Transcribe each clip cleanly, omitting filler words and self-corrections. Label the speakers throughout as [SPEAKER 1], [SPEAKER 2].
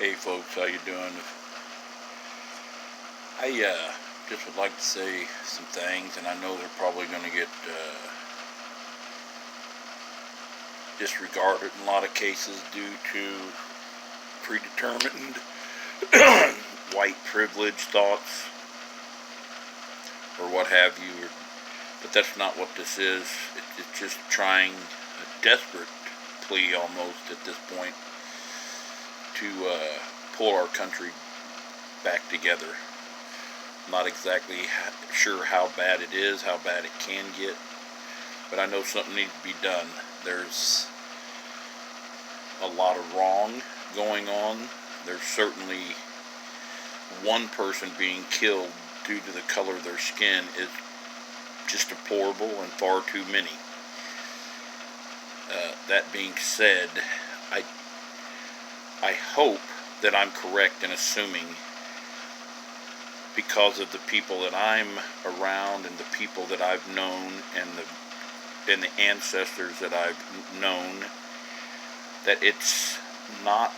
[SPEAKER 1] Hey folks, how you doing? I just would like to say some things, and I know they're probably going to get disregarded in a lot of cases due to predetermined white privilege thoughts or what have you. But that's not what this is. It's just trying a desperate plea almost at this point to pull our country back together. I'm not exactly sure how bad it is, how bad it can get, but I know something needs to be done. There's a lot of wrong going on. There's certainly one person being killed due to the color of their skin is just deplorable and far too many. That being said, I hope that I'm correct in assuming, because of the people that I'm around and the people that I've known and the ancestors that I've known, that it's not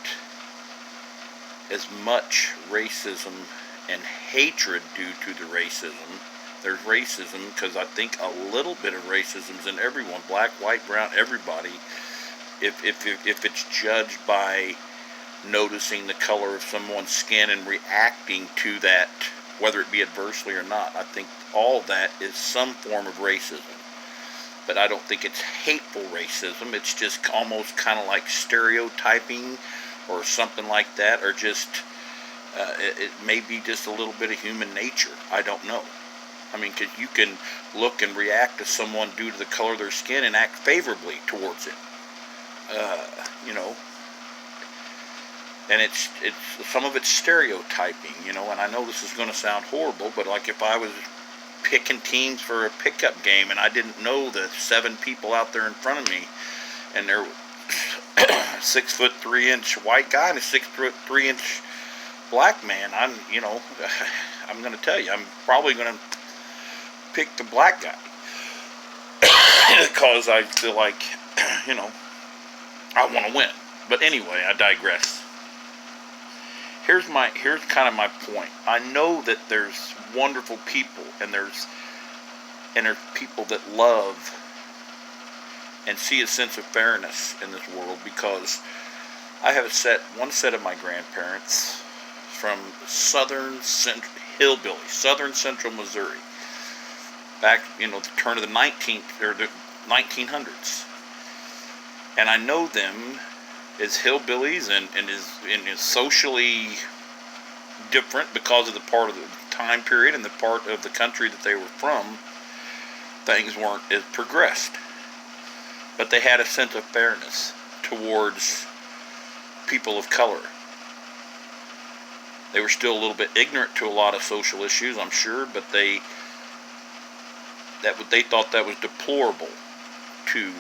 [SPEAKER 1] as much racism and hatred due to the racism. There's racism because I think a little bit of racism is in everyone, black, white, brown, everybody. If it's judged by noticing the color of someone's skin and reacting to that, whether it be adversely or not, I think all of that is some form of racism. But I don't think it's hateful racism. It's just almost kind of like stereotyping or something like that, or just it may be just a little bit of human nature. I don't know. I mean, because you can look and react to someone due to the color of their skin and act favorably towards it. And it's some of it's stereotyping, and I know this is going to sound horrible, but like if I was picking teams for a pickup game and I didn't know the 7 people out there in front of me, and they're 6'3" white guy and a 6'3" black man, I'm going to tell you, I'm probably going to pick the black guy because I feel like, I want to win. But anyway, I digress. Here's kind of my point. I know that there's wonderful people, and there's people that love and see a sense of fairness in this world, because I have one set of my grandparents from southern central Missouri, back the turn of the 1900s, and I know them as hillbillies and is socially different because of the part of the time period and the part of the country that they were from. Things weren't as progressed, but they had a sense of fairness towards people of color. They were still a little bit ignorant to a lot of social issues, I'm sure, but they thought that was deplorable to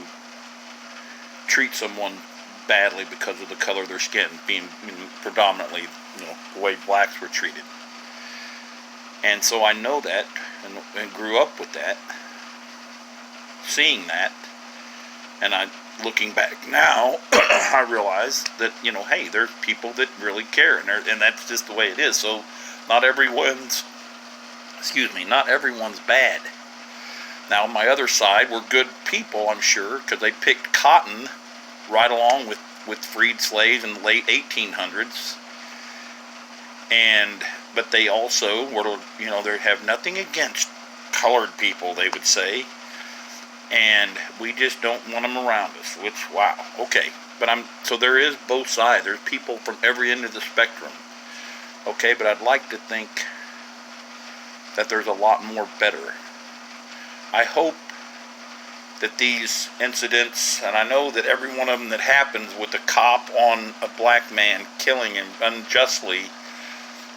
[SPEAKER 1] treat someone badly because of the color of their skin, being predominantly the way blacks were treated. And so I know that and grew up with that, seeing that, and looking back now, I realize that hey, there's people that really care, and that's just the way it is. So not everyone's bad. Now on my other side were good people, I'm sure, because they picked cotton right along with freed slaves in the late 1800s, but they also were, they have nothing against colored people, they would say, and we just don't want them around us, which, wow, okay, so there is both sides. There's people from every end of the spectrum, okay, but I'd like to think that there's a lot more better. I hope that these incidents, and I know that every one of them that happens with a cop on a black man killing him unjustly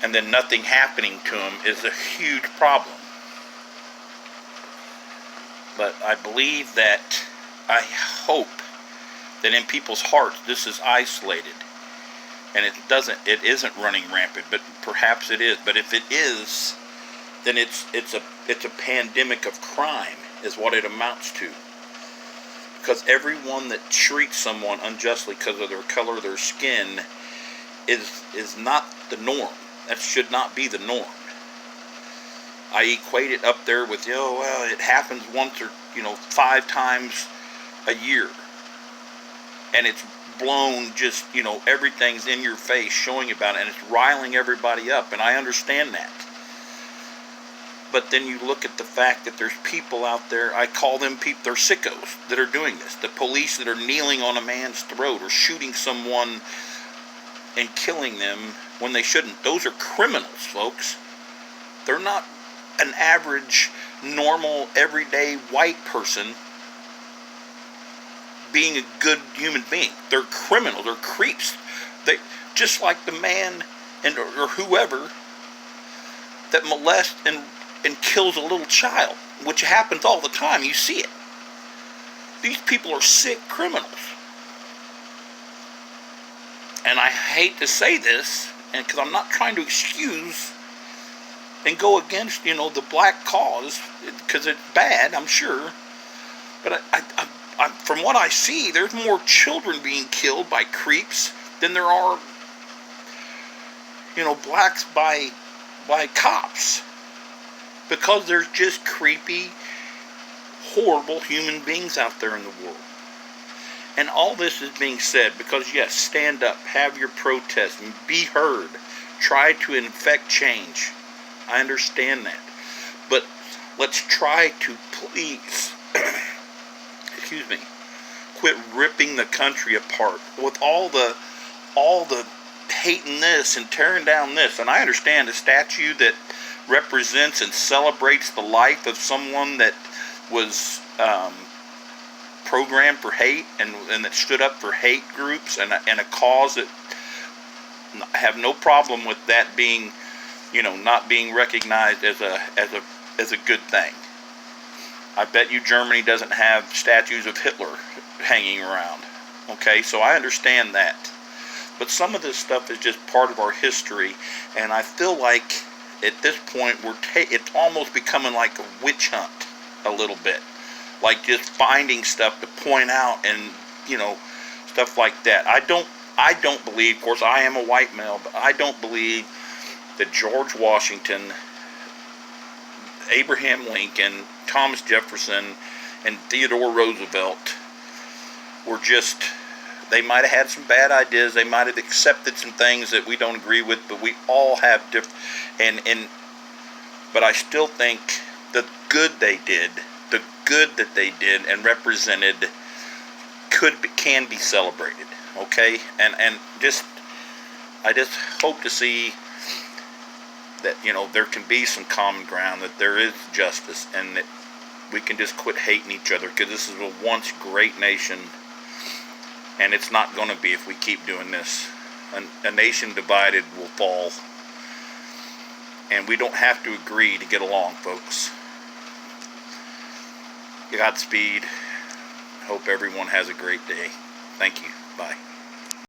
[SPEAKER 1] and then nothing happening to him, is a huge problem. But I believe that, I hope that in people's hearts this is isolated, and it isn't running rampant, but perhaps it is. But if it is, then it's a pandemic of crime is what it amounts to. Because everyone that treats someone unjustly because of their color of their skin is not the norm. That should not be the norm. I equate it up there with, well, it happens once or 5 times a year, and it's blown, just everything's in your face showing about it, and it's riling everybody up, and I understand that. But then you look at the fact that there's people out there, I call them people, they're sickos that are doing this. The police that are kneeling on a man's throat or shooting someone and killing them when they shouldn't. Those are criminals, folks. They're not an average, normal, everyday white person being a good human being. They're criminals. They're creeps. They just like the man or whoever that molests and kills a little child, which happens all the time. You see it. These people are sick criminals. And I hate to say this, and because I'm not trying to excuse and go against, the black cause, because it's bad, I'm sure. But I, from what I see, there's more children being killed by creeps than there are, blacks by cops. Because there's just creepy, horrible human beings out there in the world. And all this is being said because, yes, stand up, have your protest, and be heard. Try to effect change. I understand that. But let's try to please, quit ripping the country apart with all the hating this and tearing down this. And I understand a statue that represents and celebrates the life of someone that was programmed for hate and that stood up for hate groups and a cause that I have no problem with that being, not being recognized as a good thing. I bet you Germany doesn't have statues of Hitler hanging around. Okay, so I understand that. But some of this stuff is just part of our history, and I feel like at this point it's almost becoming like a witch hunt a little bit. Like just finding stuff to point out and, stuff like that. I don't believe, of course I am a white male, but I don't believe that George Washington, Abraham Lincoln, Thomas Jefferson, and Theodore Roosevelt were just, they might have had some bad ideas, they might have accepted some things that we don't agree with, but we all have different, but I still think the good that they did and represented can be celebrated, okay? And I just hope to see that, there can be some common ground, that there is justice, and that we can just quit hating each other, because this is a once great nation, and it's not going to be if we keep doing this. A nation divided will fall, and we don't have to agree to get along, folks. Godspeed. Hope everyone has a great day. Thank you. Bye.